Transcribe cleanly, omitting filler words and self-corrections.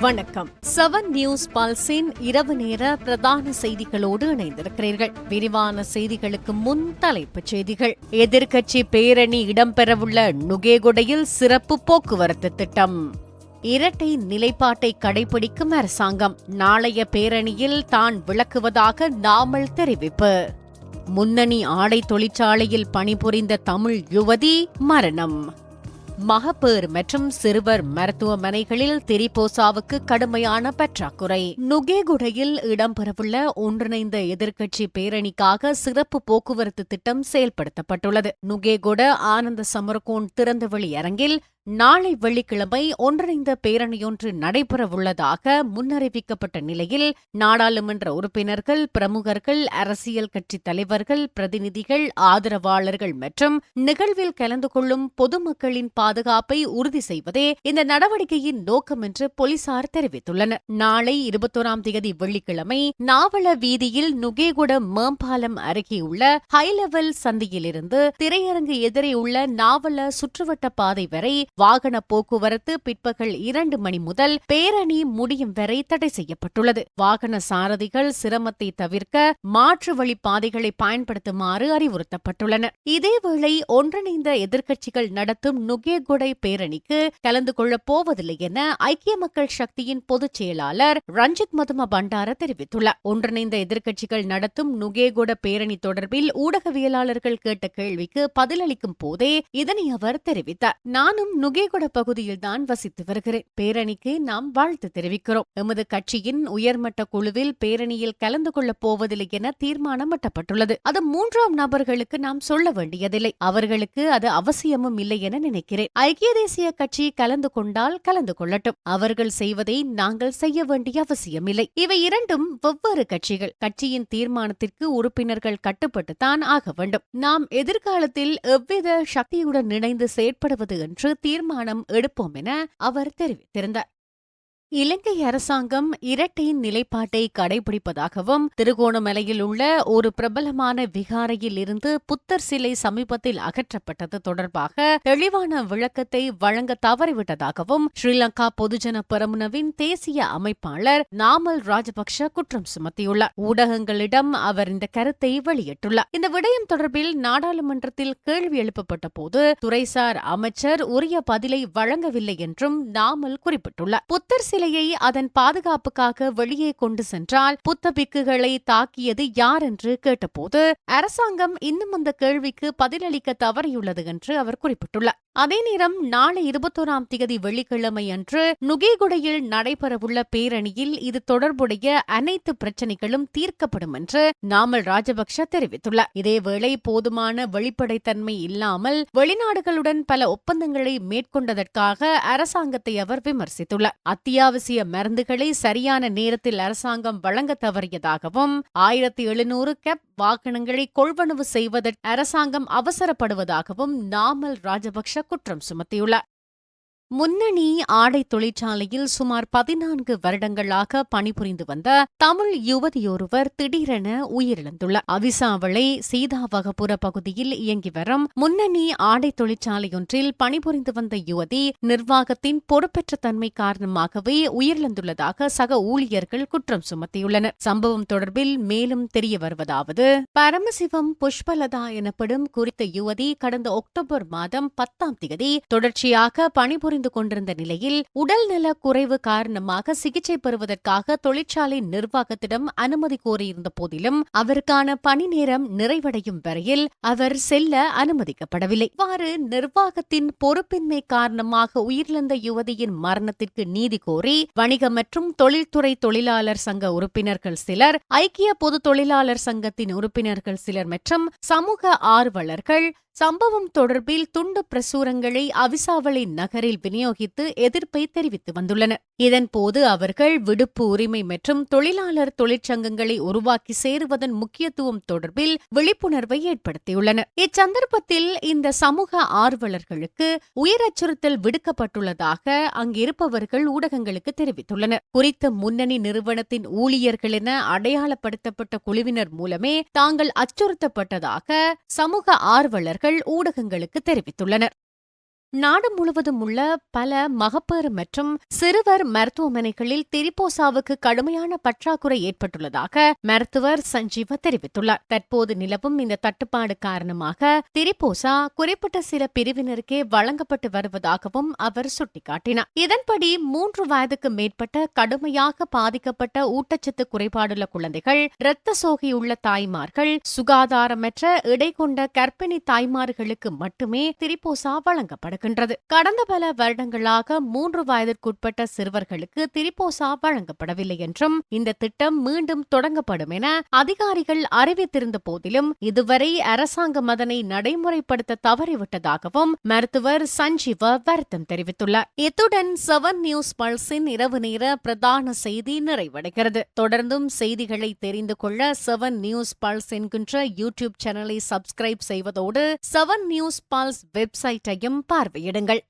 வணக்கம். 7 நியூஸ் பல்ஸின் இரவு நேர பிரதான செய்திகளோடு இணைந்திருக்கிறீர்கள். விரிவான செய்திகளுக்கு முன் தலைப்புச் செய்திகள். எதிர்க்கட்சி பேரணி இடம்பெறவுள்ள நுகேகொடையில் சிறப்பு போக்குவரத்து திட்டம். இரட்டை நிலைப்பாட்டை கடைபிடிக்கும் அரசாங்கம் நாளைய பேரணியில் தான் விளக்குவதாக நாமல் தெரிவிப்பு. முன்னணி ஆடை தொழிற்சாலையில் பணிபுரிந்த தமிழ் யுவதி மரணம். மகப்பேறு மற்றும் சிறுவர் மருத்துவமனைகளில் திரிபோசாவுக்கு கடுமையான பற்றாக்குறை. நுகேகுடையில் இடம்பெறவுள்ள ஒன்றிணைந்த எதிர்க்கட்சி பேரணிக்காக சிறப்பு போக்குவரத்து திட்டம் செயல்படுத்தப்பட்டுள்ளது. நுகேகுட ஆனந்த சமரகோன் திறந்தவெளி அரங்கில் நாளை வெள்ளிக்கிழமை ஒன்றிணைந்த பேரணியொன்று நடைபெறவுள்ளதாக முன்னறிவிக்கப்பட்ட நிலையில் நாடாளுமன்ற உறுப்பினர்கள், பிரமுகர்கள், அரசியல் கட்சி தலைவர்கள், பிரதிநிதிகள், ஆதரவாளர்கள் மற்றும் நிகழ்வில் கலந்து கொள்ளும் பொதுமக்களின் பாதுகாப்பை உறுதி செய்வதே இந்த நடவடிக்கையின் நோக்கம் என்று போலீசார் தெரிவித்துள்ளனர். நாளை 21ஆம் தேதி வெள்ளிக்கிழமை நாவல வீதியில் நுகேகுட மேம்பாலம் அருகே உள்ள ஹைலெவல் சந்தியிலிருந்து திரையரங்கு எதிரே உள்ள நாவல சுற்றுவட்ட பாதை வரை வாகன போக்குவரத்து பிற்பகல் 2 மணி முதல் பேரணி முடியும் வரை தடை செய்யப்பட்டுள்ளது. வாகன சாரதிகள் சிரமத்தை தவிர்க்க மாற்று வழி பாதைகளை பயன்படுத்துமாறு அறிவுறுத்தப்பட்டுள்ளனர். இதேவேளை ஒன்றிணைந்த எதிர்க்கட்சிகள் நடத்தும் நுகேகொடை பேரணிக்கு கலந்து கொள்ளப் போவதில்லை என ஐக்கிய மக்கள் சக்தியின் பொதுச் செயலாளர் ரஞ்சித் மதும பண்டார தெரிவித்துள்ளார். ஒன்றிணைந்த எதிர்க்கட்சிகள் நடத்தும் நுகேகொட பேரணி தொடர்பில் ஊடகவியலாளர்கள் கேட்ட கேள்விக்கு பதிலளிக்கும் போதே இதனை அவர் தெரிவித்தார். நானும் நுகேகொட பகுதியில்தான் வசித்து வருகிறேன். பேரணிக்கு நாம் வாழ்த்து தெரிவிக்கிறோம். எமது கட்சியின் உயர்மட்ட குழுவில் பேரணியில் கலந்து கொள்ளப் போவதில்லை என தீர்மானம் எட்டப்பட்டுள்ளது. அது 3ஆம் நபர்களுக்கு நாம் சொல்ல வேண்டியதில்லை. அவர்களுக்கு அது அவசியமும் இல்லை என நினைக்கிறேன். ஐக்கிய தேசிய கட்சி கலந்து கொண்டால் கலந்து கொள்ளட்டும். அவர்கள் செய்வதை நாங்கள் செய்ய வேண்டிய அவசியமில்லை. இவை இரண்டும் வெவ்வேறு கட்சிகள். கட்சியின் தீர்மானத்திற்கு உறுப்பினர்கள் கட்டுப்பட்டுத்தான் ஆக வேண்டும். நாம் எதிர்காலத்தில் எவ்வித சக்தியுடன் இணைந்து செயற்படுவது என்று தீர்மானம் எடுப்போம் என அவர் தெரிவித்திருந்தார். இலங்கை அரசாங்கம் இரட்டை நிலைப்பாட்டை கடைபிடிப்பதாகவும் திருகோணமலையில் உள்ள ஒரு பிரபலமான விகாரையில் இருந்து புத்தர் சிலை சமீபத்தில் அகற்றப்பட்டது தொடர்பாக தெளிவான விளக்கத்தை வழங்க தவறிவிட்டதாகவும் ஸ்ரீலங்கா பொதுஜன பெரமுனவின் தேசிய அமைப்பாளர் நாமல் ராஜபக்ஷ குற்றம் சுமத்தியுள்ளார். ஊடகங்களிடம் அவர் இந்த கருத்தை வெளியிட்டுள்ளார். இந்த விடயம் தொடர்பில் நாடாளுமன்றத்தில் கேள்வி எழுப்பப்பட்ட போது துறைசார் அமைச்சர் உரிய பதிலை வழங்கவில்லை என்றும் நாமல் குறிப்பிட்டுள்ளார். புத்தர் சிலையை அதன் பாதுகாப்புக்காக வெளியே கொண்டு சென்றால் புத்த பிக்குகளை தாக்கியது யார் என்று கேட்டபோது அரசாங்கம் இன்னும் அந்த கேள்விக்கு பதிலளிக்க தவறியுள்ளது என்று அவர் குறிப்பிட்டுள்ளார். அதே நேரம் நாளை 21ஆம் தேதி வெள்ளிக்கிழமை அன்று நுகேகுடையில் நடைபெறவுள்ள பேரணியில் இது தொடர்புடைய அனைத்து பிரச்சினைகளும் தீர்க்கப்படும் என்று நாமல் ராஜபக்ஷ தெரிவித்துள்ளார். இதேவேளை போதுமான வெளிப்படைத்தன்மை இல்லாமல் வெளிநாடுகளுடன் பல ஒப்பந்தங்களை மேற்கொண்டதற்காக அரசாங்கத்தை அவர் விமர்சித்துள்ளார். அத்தியாவசிய மருந்துகளை சரியான நேரத்தில் அரசாங்கம் வழங்க தவறியதாகவும் 1700 கேப் வாகனங்களை கொள்வனவு செய்வதற்கு அரசாங்கம் அவசரப்படுவதாகவும் நாமல் ராஜபக்ஷ குற்றம் சுமத்தியுள்ளார். முன்னணி ஆடை தொழிற்சாலையில் சுமார் 14 வருடங்களாக பணிபுரிந்து வந்த தமிழ் யுவதியொருவர் திடீரென உயிரிழந்துள்ளார். அவிசாவளை சீதாவகபுர பகுதியில் இயங்கி வரும் முன்னணி ஆடை தொழிற்சாலையொன்றில் பணிபுரிந்து வந்த யுவதி நிர்வாகத்தின் பொறுப்பற்ற தன்மை காரணமாகவே உயிரிழந்துள்ளதாக சக ஊழியர்கள் குற்றம் சுமத்தியுள்ளனர். சம்பவம் தொடர்பில் மேலும் தெரிய வருவதாவது: பரமசிவம் புஷ்பலதா எனப்படும் குறித்த யுவதி கடந்த அக்டோபர் மாதம் 10ஆம் தேதி தொடர்ச்சியாக பணிபுரிந்து கொண்டிருந்த நிலையில் உடல்நல குறைவு காரணமாக சிகிச்சை பெறுவதற்காக தொழிற்சாலை நிர்வாகத்திடம் அனுமதி கோரியிருந்த போதிலும் அவருக்கான பணி நேரம் நிறைவடையும் வரையில் அவர் செல்ல அனுமதிக்கப்படவில்லை. இவ்வாறு நிர்வாகத்தின் பொறுப்பின்மை காரணமாக உயிரிழந்த யுவதியின் மரணத்திற்கு நீதி கோரி வணிக மற்றும் தொழில்துறை தொழிலாளர் சங்க உறுப்பினர்கள் சிலர், ஐக்கிய பொது தொழிலாளர் சங்கத்தின் உறுப்பினர்கள் சிலர் மற்றும் சமூக ஆர்வலர்கள் சம்பவம் தொடர்பில் துண்டு பிரசுரங்களை அவிசாவளை நகரில் விநியோகித்து எதிர்ப்பை தெரிவித்து வந்துள்ளனர். இதன்போது அவர்கள் விடுப்பு உரிமை மற்றும் தொழிலாளர் தொழிற்சங்கங்களை உருவாக்கி சேருவதன் முக்கியத்துவம் தொடர்பில் விழிப்புணர்வை ஏற்படுத்தியுள்ளனர். இச்சந்தர்ப்பத்தில் இந்த சமூக ஆர்வலர்களுக்கு உயிர் அச்சுறுத்தல் விடுக்கப்பட்டுள்ளதாக அங்கிருப்பவர்கள் ஊடகங்களுக்கு தெரிவித்துள்ளனர். குறித்த முன்னணி நிறுவனத்தின் ஊழியர்கள் என அடையாளப்படுத்தப்பட்ட குழுவினர் மூலமே தாங்கள் அச்சுறுத்தப்பட்டதாக சமூக ஆர்வலர்கள் ஊடகங்களுக்கு தெரிவித்துள்ளனர். நாடு முழுவதும் உள்ள பல மகப்பேறு மற்றும் சிறுவர் மருத்துவமனைகளில் திரிபோசாவுக்கு கடுமையான பற்றாக்குறை ஏற்பட்டுள்ளதாக மருத்துவர் சஞ்சீவ தெரிவித்துள்ளார். தற்போது நிலவும் இந்த தட்டுப்பாடு காரணமாக திரிபோசா குறிப்பிட்ட சில பிரிவினருக்கே வழங்கப்பட்டு வருவதாகவும் அவர் சுட்டிக்காட்டினார். இதன்படி 3 வயதுக்கு மேற்பட்ட கடுமையாக பாதிக்கப்பட்ட ஊட்டச்சத்து குறைபாடுள்ள குழந்தைகள், இரத்த சோகையுள்ள தாய்மார்கள், சுகாதாரமற்ற எடை கொண்ட கர்ப்பிணி தாய்மார்களுக்கு மட்டுமே திரிபோசா வழங்கப்படுகிறது. கடந்த பல வருடங்களாக 3 வயதிற்குட்பட்ட சிறுவர்களுக்கு திரிபோசா வழங்கப்படவில்லை என்றும் இந்த திட்டம் மீண்டும் தொடங்கப்படும் என அதிகாரிகள் அறிவித்திருந்த போதிலும் இதுவரை அரசாங்கம் அதனை நடைமுறைப்படுத்த தவறிவிட்டதாகவும் மருத்துவர் சஞ்சீவ வருத்தம் தெரிவித்துள்ளார். இத்துடன் 7 நியூஸ் பல்ஸின் இரவு நேர பிரதான செய்தி நிறைவடைகிறது. தொடர்ந்தும் செய்திகளை தெரிந்து கொள்ள 7 நியூஸ் பல்ஸ் என்கின்ற யூடியூப் சேனலை சப்ஸ்கிரைப் செய்வதோடு 7 நியூஸ் பல்ஸ் வெப்சைட்டையும் பார்வையிடுங்கள்.